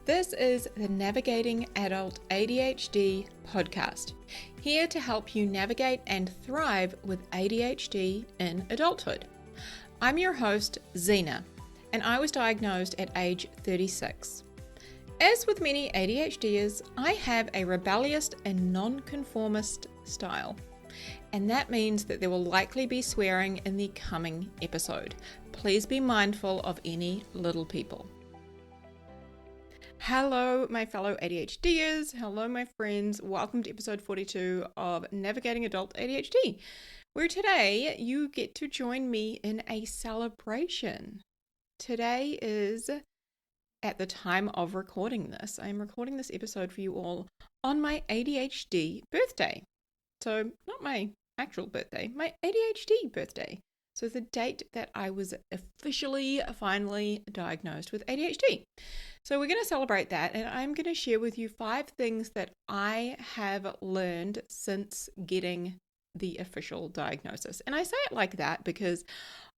This is the Navigating Adult ADHD podcast, here to help you navigate and thrive with ADHD in adulthood. I'm your host, Zena, and I was diagnosed at age 36. As with many ADHDers, I have a rebellious and nonconformist style, and that means that there will likely be swearing in the coming episode. Please be mindful of any little people. Hello, my fellow ADHDers. Hello, my friends. Welcome to episode 42 of Navigating Adult ADHD, where today you get to join me in a celebration. Today is, at the time of recording this, I'm recording this episode for you all on my ADHD birthday. So, not my actual birthday, my ADHD birthday. So, the date that I was finally diagnosed with ADHD. So we're going to celebrate that, and I'm going to share with you 5 things that I have learned since getting the official diagnosis. And I say it like that because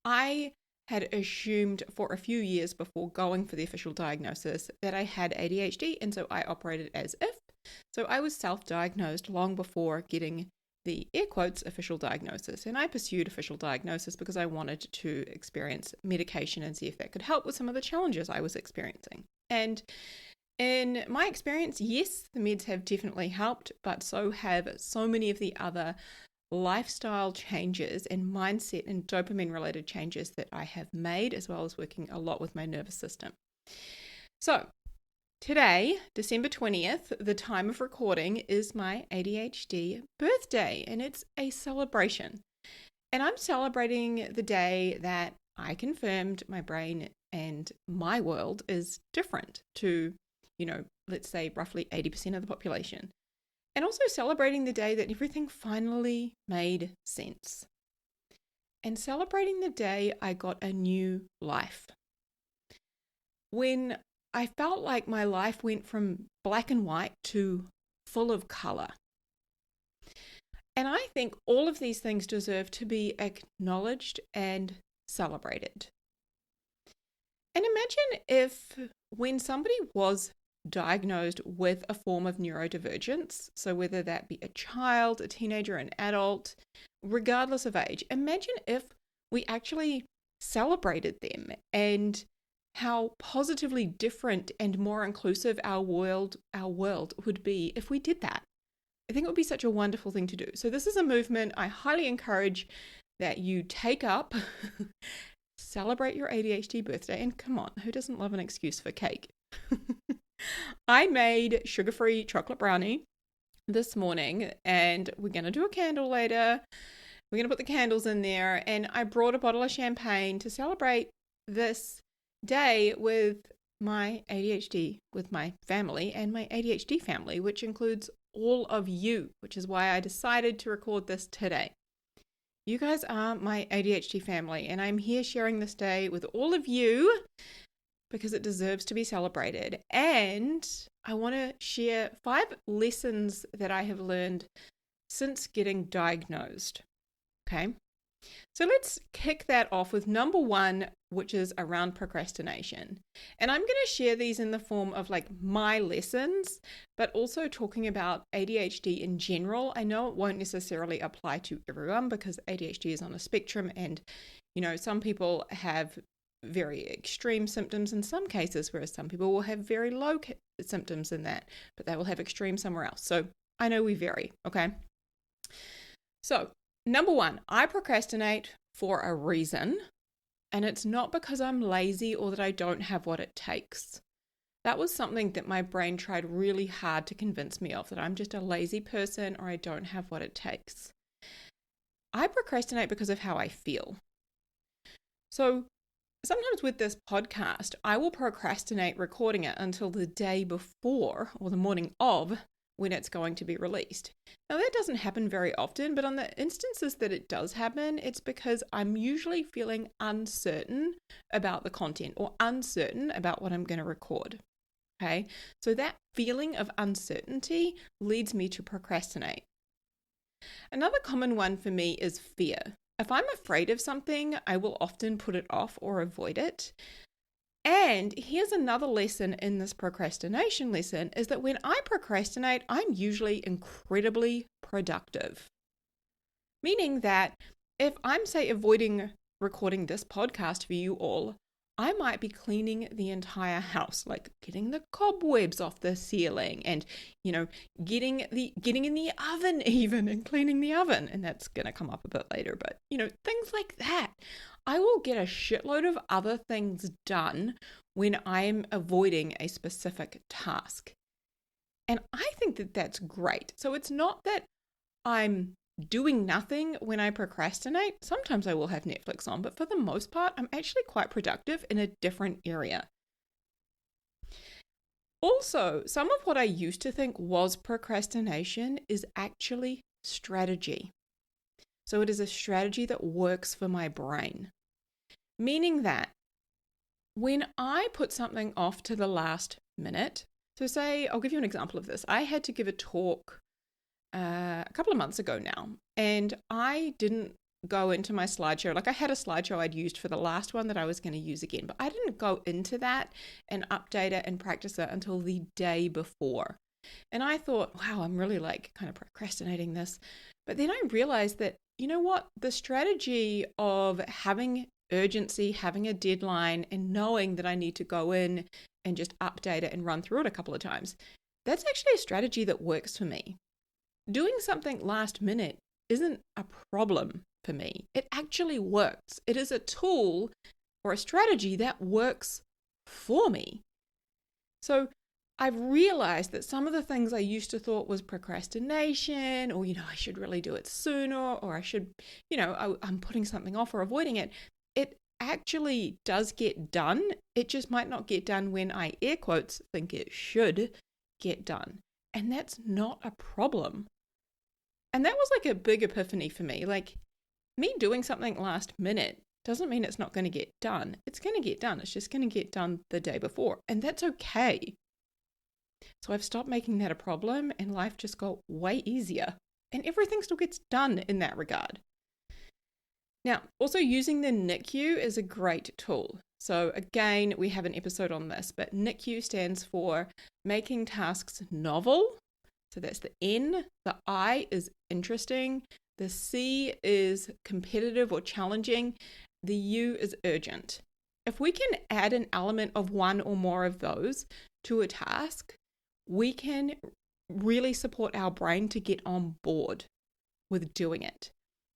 I had assumed for a few years before going for the official diagnosis that I had ADHD, and so I operated as if. So I was self-diagnosed long before getting the air quotes official diagnosis, and I pursued official diagnosis because I wanted to experience medication and see if that could help with some of the challenges I was experiencing. And in my experience, yes, the meds have definitely helped, but so have so many of the other lifestyle changes and mindset and dopamine related changes that I have made, as well as working a lot with my nervous system. So today, December 20th, the time of recording, is my ADHD birthday, and it's a celebration. And I'm celebrating the day that I confirmed my brain and my world is different to, let's say roughly 80% of the population. And also celebrating the day that everything finally made sense. And celebrating the day I got a new life. When I felt like my life went from black and white to full of color. And I think all of these things deserve to be acknowledged and celebrated. And imagine if when somebody was diagnosed with a form of neurodivergence, so whether that be a child, a teenager, an adult, regardless of age, imagine if we actually celebrated them and how positively different and more inclusive our world would be if we did that. I think it would be such a wonderful thing to do. So this is a movement I highly encourage that you take up. Celebrate your ADHD birthday, and come on, who doesn't love an excuse for cake? I made sugar-free chocolate brownie this morning, and we're going to do a candle later. We're going to put the candles in there, and I brought a bottle of champagne to celebrate this day with my ADHD, with my family and my ADHD family, which includes all of you, which is why I decided to record this today. You guys are my ADHD family, and I'm here sharing this day with all of you because it deserves to be celebrated. And I want to share 5 lessons that I have learned since getting diagnosed. Okay, so let's kick that off with number 1, which is around procrastination. And I'm going to share these in the form of like my lessons, but also talking about ADHD in general. I know it won't necessarily apply to everyone because ADHD is on a spectrum, and, some people have very extreme symptoms in some cases, whereas some people will have very low symptoms in that, but they will have extreme somewhere else. So I know we vary, okay? So number 1, I procrastinate for a reason, and it's not because I'm lazy or that I don't have what it takes. That was something that my brain tried really hard to convince me of, that I'm just a lazy person or I don't have what it takes. I procrastinate because of how I feel. So sometimes with this podcast, I will procrastinate recording it until the day before or the morning of when it's going to be released. Now, that doesn't happen very often, but on the instances that it does happen, it's because I'm usually feeling uncertain about the content or uncertain about what I'm going to record. Okay, so that feeling of uncertainty leads me to procrastinate. Another common one for me is fear. If I'm afraid of something, I will often put it off or avoid it. And here's another lesson in this procrastination lesson is that when I procrastinate, I'm usually incredibly productive. Meaning that if I'm, say, avoiding recording this podcast for you all, I might be cleaning the entire house, like getting the cobwebs off the ceiling and, getting in the oven even and cleaning the oven. And that's going to come up a bit later, but, things like that. I will get a shitload of other things done when I'm avoiding a specific task. And I think that that's great. So it's not that I'm doing nothing when I procrastinate. Sometimes I will have Netflix on, but for the most part, I'm actually quite productive in a different area. Also, some of what I used to think was procrastination is actually strategy. So it is a strategy that works for my brain. Meaning that when I put something off to the last minute, so say, I'll give you an example of this. I had to give a talk a couple of months ago now, and I didn't go into my slideshow. Like I had a slideshow I'd used for the last one that I was going to use again, but I didn't go into that and update it and practice it until the day before. And I thought, wow, I'm really kind of procrastinating this. But then I realized that, you know what? The strategy of having urgency, having a deadline, and knowing that I need to go in and just update it and run through it a couple of times, that's actually a strategy that works for me. Doing something last minute isn't a problem for me. It actually works. It is a tool or a strategy that works for me. So I've realized that some of the things I used to thought was procrastination, or, I should really do it sooner, or I should, I'm putting something off or avoiding it. It actually does get done. It just might not get done when I, air quotes, think it should get done. And that's not a problem. And that was like a big epiphany for me. Like me doing something last minute doesn't mean it's not going to get done. It's going to get done. It's just going to get done the day before. And that's okay. So I've stopped making that a problem and life just got way easier. And everything still gets done in that regard. Now, also using the NICU is a great tool. So again, we have an episode on this, but NICU stands for making tasks novel. So that's the N. The I is interesting. The C is competitive or challenging. The U is urgent. If we can add an element of one or more of those to a task, we can really support our brain to get on board with doing it.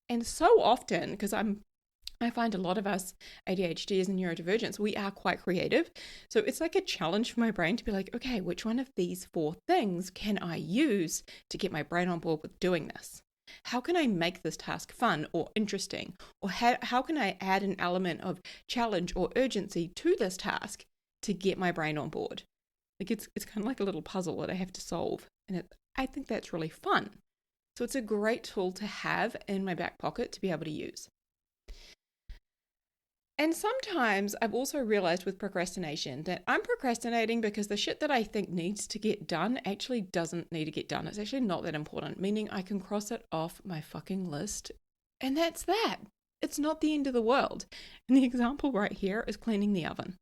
And so often, because I find a lot of us ADHDs and neurodivergents, we are quite creative. So it's like a challenge for my brain to be like, okay, which one of these 4 things can I use to get my brain on board with doing this? How can I make this task fun or interesting? Or how can I add an element of challenge or urgency to this task to get my brain on board? Like it's kind of like a little puzzle that I have to solve. And I think that's really fun. So it's a great tool to have in my back pocket to be able to use. And sometimes I've also realized with procrastination that I'm procrastinating because the shit that I think needs to get done actually doesn't need to get done. It's actually not that important, meaning I can cross it off my fucking list. And that's that. It's not the end of the world. And the example right here is cleaning the oven.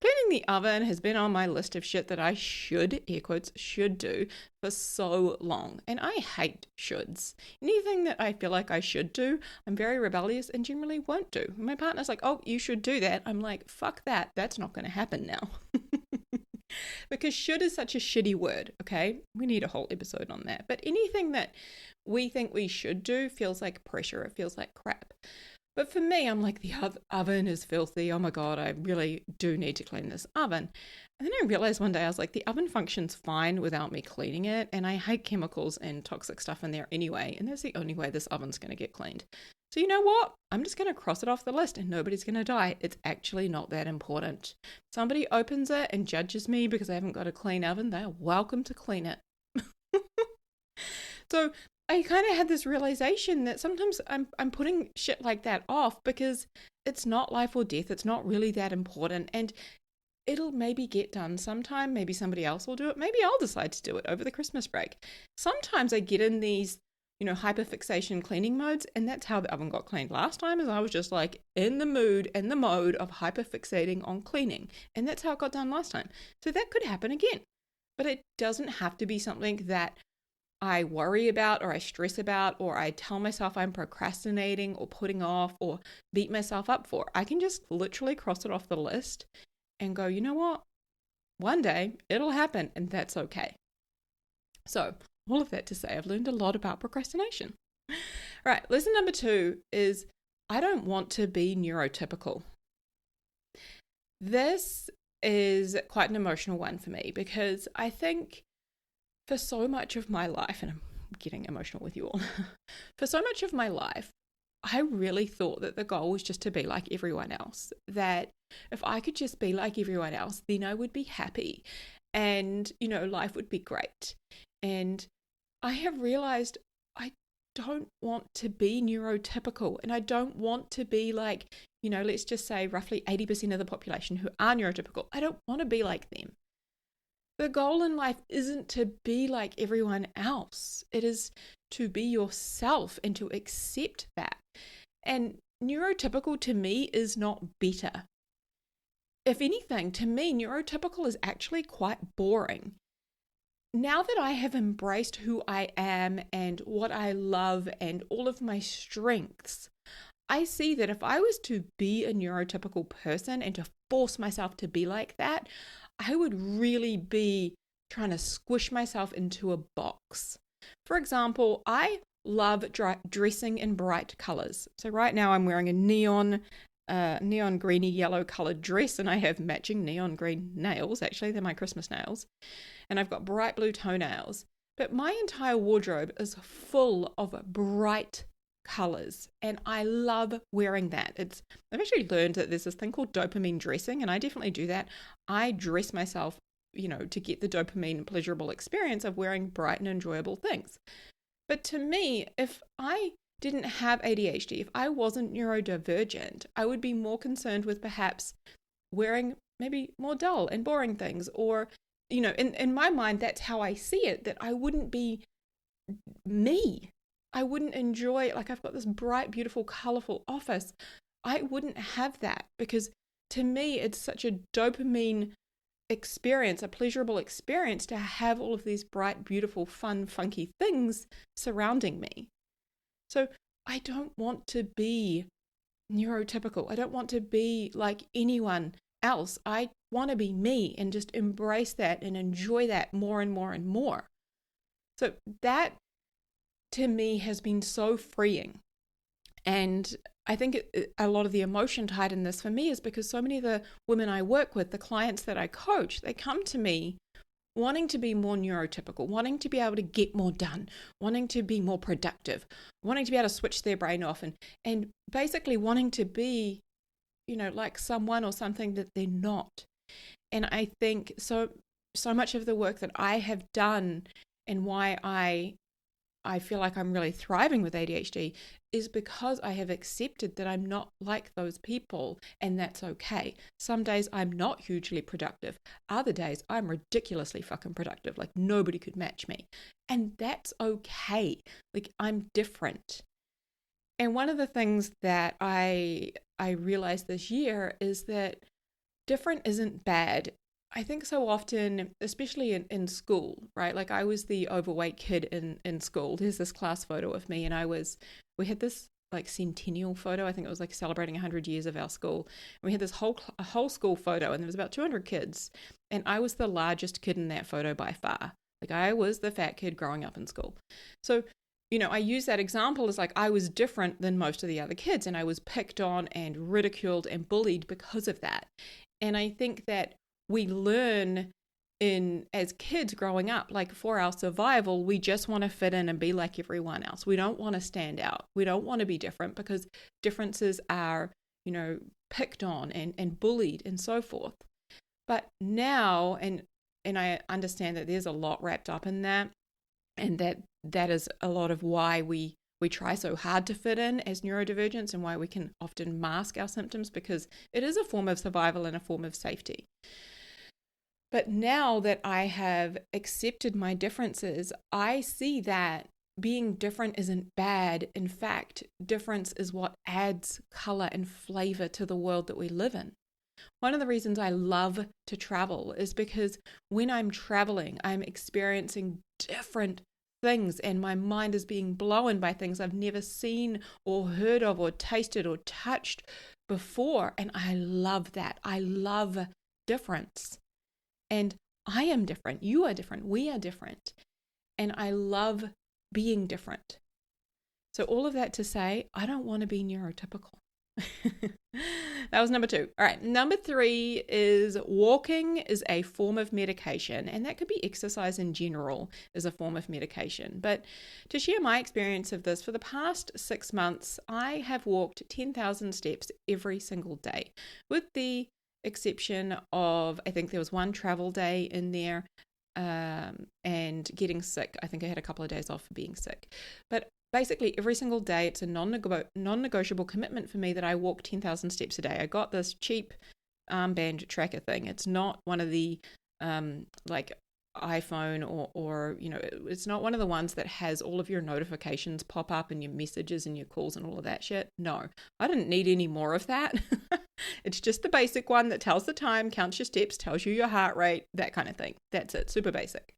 Cleaning the oven has been on my list of shit that I should, air quotes, should do for so long. And I hate shoulds. Anything that I feel like I should do, I'm very rebellious and generally won't do. My partner's like, oh, you should do that. I'm like, fuck that. That's not going to happen now. Because should is such a shitty word, okay? We need a whole episode on that. But anything that we think we should do feels like pressure. It feels like crap. But for me, I'm like, the oven is filthy. Oh my God, I really do need to clean this oven. And then I realized one day, I was like, the oven functions fine without me cleaning it. And I hate chemicals and toxic stuff in there anyway. And that's the only way this oven's going to get cleaned. So you know what? I'm just going to cross it off the list and nobody's going to die. It's actually not that important. Somebody opens it and judges me because I haven't got a clean oven. They're welcome to clean it. So I kind of had this realization that sometimes I'm putting shit like that off because it's not life or death. It's not really that important. And it'll maybe get done sometime. Maybe somebody else will do it. Maybe I'll decide to do it over the Christmas break. Sometimes I get in these hyperfixation cleaning modes. And that's how the oven got cleaned last time, is I was just like in the mood and the mode of hyperfixating on cleaning. And that's how it got done last time. So that could happen again. But it doesn't have to be something that I worry about or I stress about or I tell myself I'm procrastinating or putting off or beat myself up for. I can just literally cross it off the list and go, you know what? One day it'll happen, and that's okay. So all of that to say, I've learned a lot about procrastination. Right, lesson number 2 is I don't want to be neurotypical. This is quite an emotional one for me because I think for so much of my life, and I'm getting emotional with you all, for so much of my life, I really thought that the goal was just to be like everyone else, that if I could just be like everyone else, then I would be happy and, life would be great. And I have realized I don't want to be neurotypical, and I don't want to be like, let's just say roughly 80% of the population who are neurotypical. I don't want to be like them. The goal in life isn't to be like everyone else. It is to be yourself and to accept that. And neurotypical to me is not better. If anything, to me, neurotypical is actually quite boring. Now that I have embraced who I am and what I love and all of my strengths, I see that if I was to be a neurotypical person and to force myself to be like that, I would really be trying to squish myself into a box. For example, I love dressing in bright colors. So right now I'm wearing a neon greeny yellow colored dress, and I have matching neon green nails. Actually, they're my Christmas nails. And I've got bright blue toenails. But my entire wardrobe is full of bright colors, and I love wearing that. I've actually learned that there's this thing called dopamine dressing, and I definitely do that. I dress myself, to get the dopamine pleasurable experience of wearing bright and enjoyable things. But to me, if I didn't have ADHD, if I wasn't neurodivergent, I would be more concerned with perhaps wearing maybe more dull and boring things, or in my mind, that's how I see it, that I wouldn't be me. I wouldn't enjoy, like, I've got this bright, beautiful, colorful office. I wouldn't have that because to me, it's such a dopamine experience, a pleasurable experience to have all of these bright, beautiful, fun, funky things surrounding me. So I don't want to be neurotypical. I don't want to be like anyone else. I want to be me and just embrace that and enjoy that more and more and more. So that to me has been so freeing. And I think a lot of the emotion tied in this for me is because so many of the women I work with, the clients that I coach, they come to me wanting to be more neurotypical, wanting to be able to get more done, wanting to be more productive, wanting to be able to switch their brain off, and basically wanting to be, like someone or something that they're not. And I think so much of the work that I have done and why I feel like I'm really thriving with ADHD is because I have accepted that I'm not like those people, and that's okay. Some days I'm not hugely productive. Other days I'm ridiculously fucking productive. Like nobody could match me. And that's okay. Like I'm different. And one of the things that I realized this year is that different isn't bad. I think so often, especially in school, right? Like I was the overweight kid in school. There's this class photo of me, and we had this like centennial photo. I think it was like celebrating 100 years of our school. And we had this a whole school photo, and there was about 200 kids. And I was the largest kid in that photo by far. Like I was the fat kid growing up in school. So, I use that example as like I was different than most of the other kids, and I was picked on and ridiculed and bullied because of that. And I think that we learn as kids growing up, like for our survival, we just want to fit in and be like everyone else. We don't want to stand out. We don't want to be different because differences are, picked on and bullied and so forth. But now, and I understand that there's a lot wrapped up in that, and that is a lot of why we try so hard to fit in as neurodivergents, and why we can often mask our symptoms, because it is a form of survival and a form of safety. But now that I have accepted my differences, I see that being different isn't bad. In fact, difference is what adds color and flavor to the world that we live in. One of the reasons I love to travel is because when I'm traveling, I'm experiencing different things and my mind is being blown by things I've never seen or heard of or tasted or touched before. And I love that. I love difference. And I am different. You are different. We are different. And I love being different. So all of that to say, I don't want to be neurotypical. That was number 2. All right. Number 3 is walking is a form of medication, and that could be exercise in general is a form of medication. But to share my experience of this, for the past 6 months, I have walked 10,000 steps every single day, with the exception of, I think there was one travel day in there, and getting sick. I think I had a couple of days off for being sick. But basically, every single day, it's a non-negotiable commitment for me that I walk 10,000 steps a day. I got this cheap armband tracker thing. It's not one of the like iPhone or it's not one of the ones that has all of your notifications pop up and your messages and your calls and all of that shit. No, I didn't need any more of that. It's just the basic one that tells the time, counts your steps, tells you your heart rate, that kind of thing. That's it, super basic.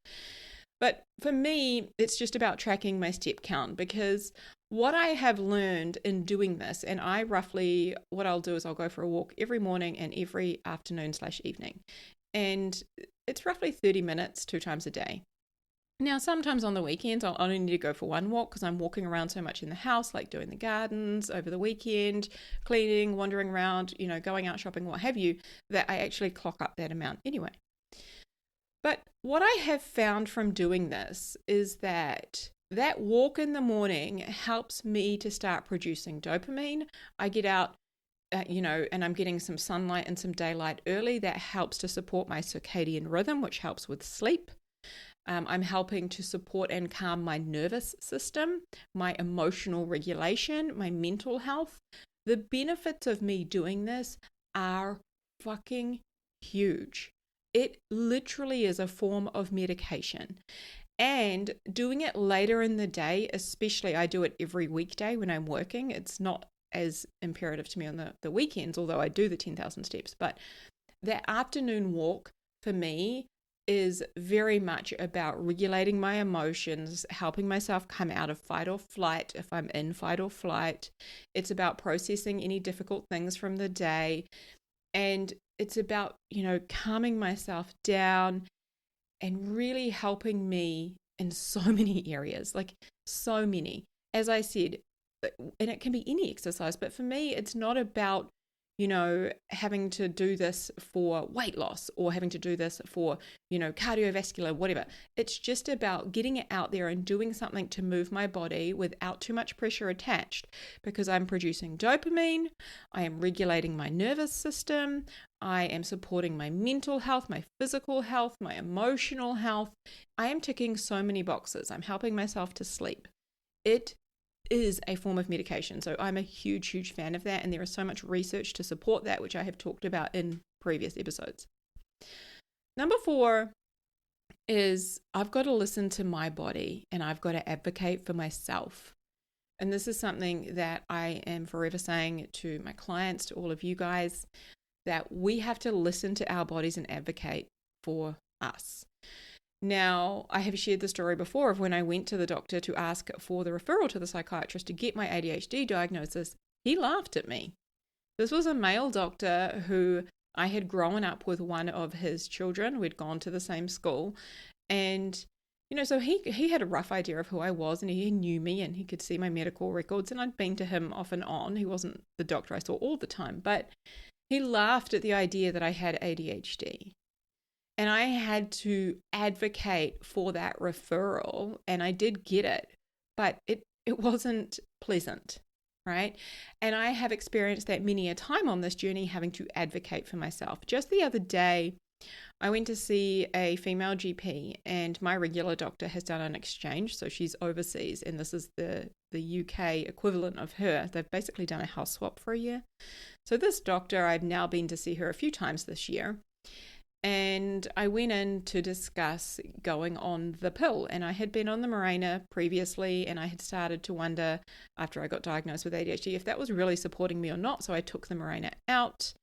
But for me, it's just about tracking my step count, because what I have learned in doing this, and what I'll do is I'll go for a walk every morning and every afternoon/evening. And it's roughly 30 minutes 2 times a day. Now, sometimes on the weekends, I'll only need to go for one walk because I'm walking around so much in the house, like doing the gardens over the weekend, cleaning, wandering around, going out shopping, what have you, that I actually clock up that amount anyway. But what I have found from doing this is that walk in the morning helps me to start producing dopamine. I get out, and I'm getting some sunlight and some daylight early. That helps to support my circadian rhythm, which helps with sleep. I'm helping to support and calm my nervous system, my emotional regulation, my mental health. The benefits of me doing this are fucking huge. It literally is a form of medication. And doing it later in the day, especially, I do it every weekday when I'm working. It's not as imperative to me on the weekends, although I do the 10,000 steps. But that afternoon walk for me is very much about regulating my emotions, helping myself come out of fight or flight if I'm in fight or flight. It's about processing any difficult things from the day. And it's about, calming myself down and really helping me in so many areas, like so many. As I said, and it can be any exercise, but for me, it's not about, having to do this for weight loss or having to do this for, cardiovascular, whatever. It's just about getting it out there and doing something to move my body without too much pressure attached, because I'm producing dopamine, I am regulating my nervous system, I am supporting my mental health, my physical health, my emotional health. I am ticking so many boxes. I'm helping myself to sleep. It is a form of medication. So I'm a huge, huge fan of that. And there is so much research to support that, which I have talked about in previous episodes. Number 4 is I've got to listen to my body and I've got to advocate for myself. And this is something that I am forever saying to my clients, to all of you guys, that we have to listen to our bodies and advocate for us. Now, I have shared the story before of when I went to the doctor to ask for the referral to the psychiatrist to get my ADHD diagnosis. He laughed at me. This was a male doctor who I had grown up with one of his children. We'd gone to the same school. And, so he had a rough idea of who I was, and he knew me and he could see my medical records. And I'd been to him off and on. He wasn't the doctor I saw all the time, but he laughed at the idea that I had ADHD. And I had to advocate for that referral, and I did get it, but it wasn't pleasant, right? And I have experienced that many a time on this journey, having to advocate for myself. Just the other day, I went to see a female GP, and my regular doctor has done an exchange, so she's overseas, and this is the UK equivalent of her. They've basically done a house swap for a year. So this doctor, I've now been to see her a few times this year. And and I went in to discuss going on the pill. And I had been on the Mirena previously, and I had started to wonder after I got diagnosed with ADHD if that was really supporting me or not. So I took the Mirena out,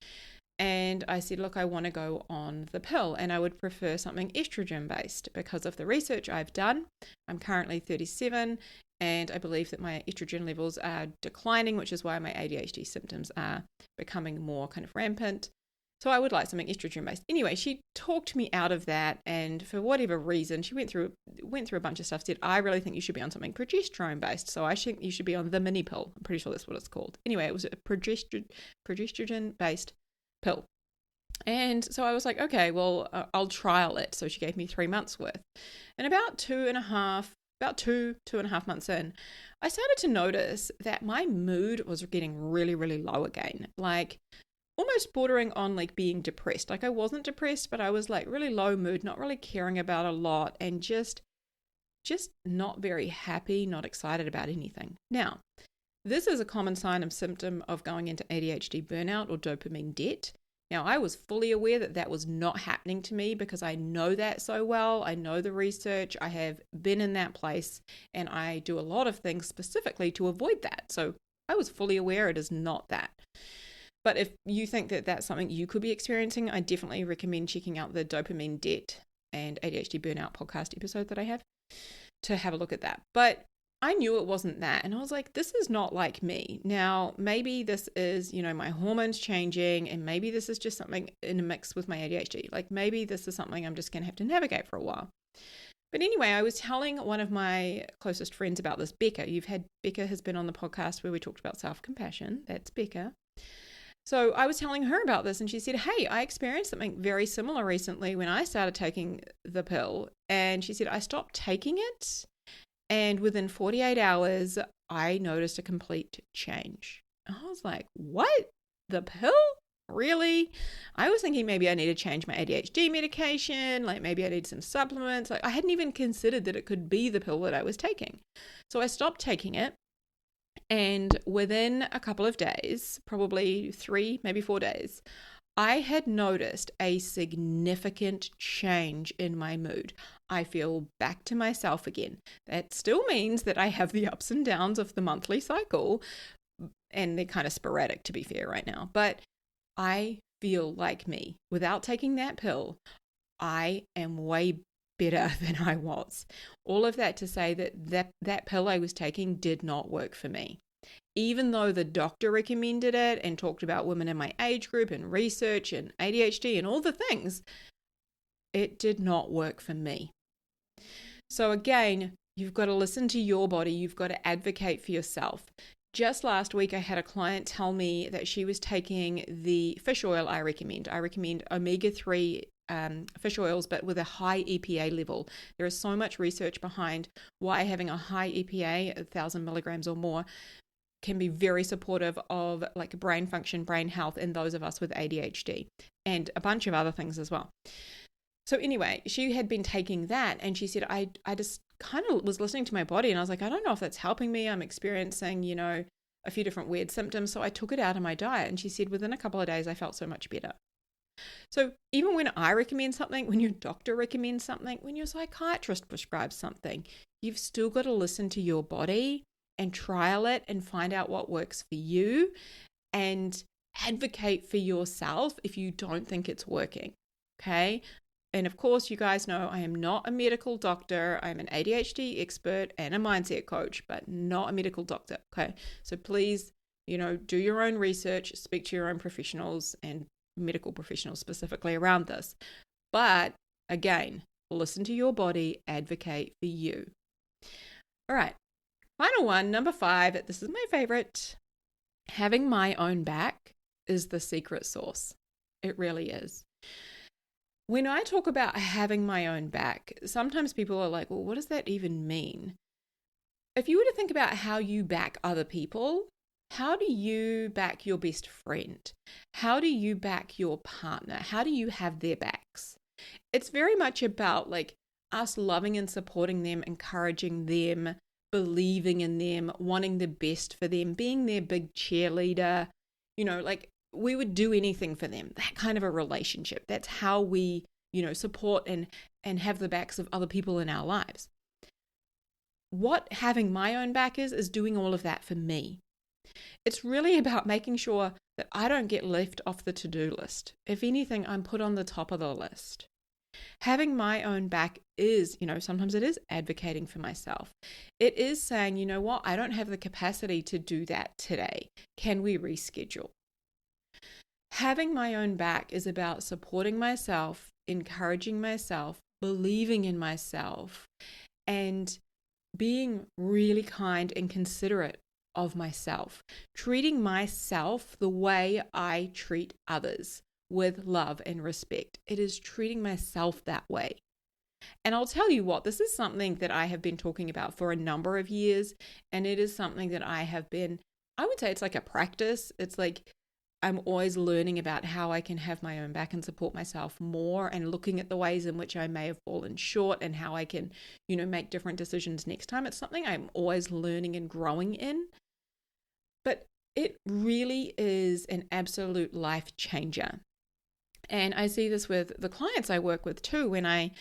and I said, look, I want to go on the pill, and I would prefer something estrogen based because of the research I've done. I'm currently 37, and I believe that my estrogen levels are declining, which is why my ADHD symptoms are becoming more kind of rampant. So I would like something estrogen based. Anyway, she talked me out of that, and for whatever reason, she went through a bunch of stuff, said, I really think you should be on something progesterone based. So I think you should be on the mini pill. I'm pretty sure that's what it's called. Anyway, it was a progesterone based pill. And so I was like, okay, well, I'll trial it. So she gave me 3 months worth. And about two and a half months in, I started to notice that my mood was getting really, really low again. Like almost bordering on like being depressed. Like I wasn't depressed, but I was like really low mood, not really caring about a lot, and just not very happy, not excited about anything. Now, this is a common sign and symptom of going into ADHD burnout or dopamine debt. Now, I was fully aware that that was not happening to me because I know that so well. I know the research. I have been in that place, and I do a lot of things specifically to avoid that. So I was fully aware it is not that. But if you think that that's something you could be experiencing, I definitely recommend checking out the Dopamine Debt and ADHD Burnout podcast episode that I have to have a look at that. But I knew it wasn't that. And I was like, this is not like me. Now, maybe this is, my hormones changing, and maybe this is just something in a mix with my ADHD. Like maybe this is something I'm just going to have to navigate for a while. But anyway, I was telling one of my closest friends about this, Becca. Becca has been on the podcast where we talked about self-compassion. That's Becca. So I was telling her about this, and she said, hey, I experienced something very similar recently when I started taking the pill. And she said, I stopped taking it, and within 48 hours, I noticed a complete change. I was like, what? The pill? Really? I was thinking maybe I need to change my ADHD medication, like maybe I need some supplements. Like I hadn't even considered that it could be the pill that I was taking. So I stopped taking it. And within a couple of days, probably 3, maybe 4 days, I had noticed a significant change in my mood. I feel back to myself again. That still means that I have the ups and downs of the monthly cycle, and they're kind of sporadic to be fair right now. But I feel like me. Without taking that pill, I am way better than I was. All of that to say that pill I was taking did not work for me. Even though the doctor recommended it and talked about women in my age group and research and ADHD and all the things, it did not work for me. So again, you've got to listen to your body. You've got to advocate for yourself. Just last week, I had a client tell me that she was taking the fish oil I recommend. I recommend omega-3 fish oils, but with a high EPA level. There is so much research behind why having a high EPA, 1,000 milligrams or more, can be very supportive of like brain function, brain health, and those of us with ADHD, and a bunch of other things as well. So anyway, she had been taking that, and she said, I just kind of was listening to my body, and I was like, I don't know if that's helping me. I'm experiencing, a few different weird symptoms. So I took it out of my diet, and she said within a couple of days, I felt so much better. So even when I recommend something, when your doctor recommends something, when your psychiatrist prescribes something, you've still got to listen to your body and trial it and find out what works for you, and advocate for yourself if you don't think it's working. Okay. And of course, you guys know I am not a medical doctor. I'm an ADHD expert and a mindset coach, but not a medical doctor. Okay. So please, do your own research, speak to your own professionals and medical professionals specifically around this. But again, listen to your body, advocate for you. All right. Final one, number 5. This is my favorite. Having my own back is the secret sauce. It really is. When I talk about having my own back, sometimes people are like, well, what does that even mean? If you were to think about how you back other people, how do you back your best friend? How do you back your partner? How do you have their backs? It's very much about like us loving and supporting them, encouraging them, believing in them, wanting the best for them, being their big cheerleader, like we would do anything for them, that kind of a relationship. That's how we, support and have the backs of other people in our lives. What having my own back is doing all of that for me. It's really about making sure that I don't get left off the to-do list. If anything, I'm put on the top of the list. Having my own back is, sometimes it is advocating for myself. It is saying, you know what, I don't have the capacity to do that today. Can we reschedule? Having my own back is about supporting myself, encouraging myself, believing in myself, and being really kind and considerate of myself, treating myself the way I treat others, with love and respect. It is treating myself that way. And I'll tell you what, this is something that I have been talking about for a number of years, and it is something that I would say it's like a practice. It's like I'm always learning about how I can have my own back and support myself more, and looking at the ways in which I may have fallen short and how I can, make different decisions next time. It's something I'm always learning and growing in. But it really is an absolute life changer. And I see this with the clients I work with too, when I,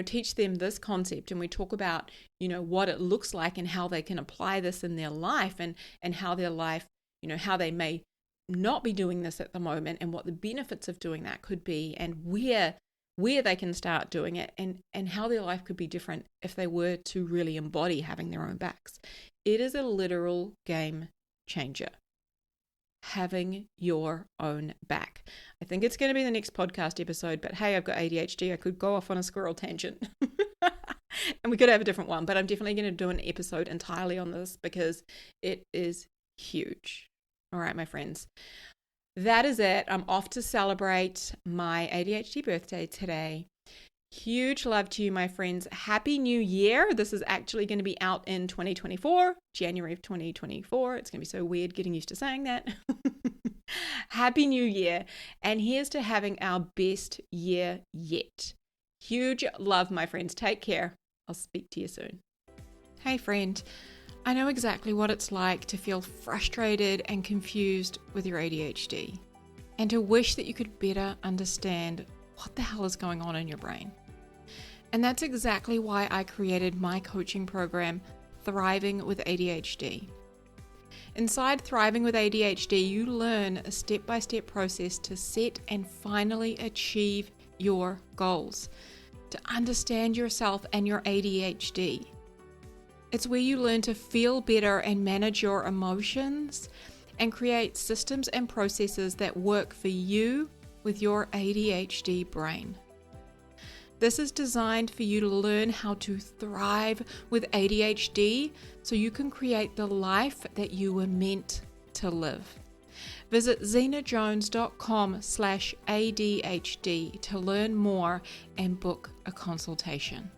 teach them this concept and we talk about, what it looks like and how they can apply this in their life, and how their life, how they may not be doing this at the moment, and what the benefits of doing that could be, and where they can start doing it, and how their life could be different if they were to really embody having their own backs. It is a literal game changer. Having your own back. I think it's going to be the next podcast episode, but hey, I've got ADHD. I could go off on a squirrel tangent and we could have a different one, but I'm definitely going to do an episode entirely on this because it is huge. All right, my friends, that is it. I'm off to celebrate my ADHD birthday today. Huge love to you, my friends. Happy New Year. This is actually going to be out in 2024, January of 2024. It's going to be so weird getting used to saying that. Happy New Year. And here's to having our best year yet. Huge love, my friends. Take care. I'll speak to you soon. Hey, friend. I know exactly what it's like to feel frustrated and confused with your ADHD, and to wish that you could better understand what the hell is going on in your brain. And that's exactly why I created my coaching program, Thriving with ADHD. Inside Thriving with ADHD, you learn a step-by-step process to set and finally achieve your goals, to understand yourself and your ADHD. It's where you learn to feel better and manage your emotions, and create systems and processes that work for you with your ADHD brain. This is designed for you to learn how to thrive with ADHD so you can create the life that you were meant to live. Visit zenajones.com/ADHD to learn more and book a consultation.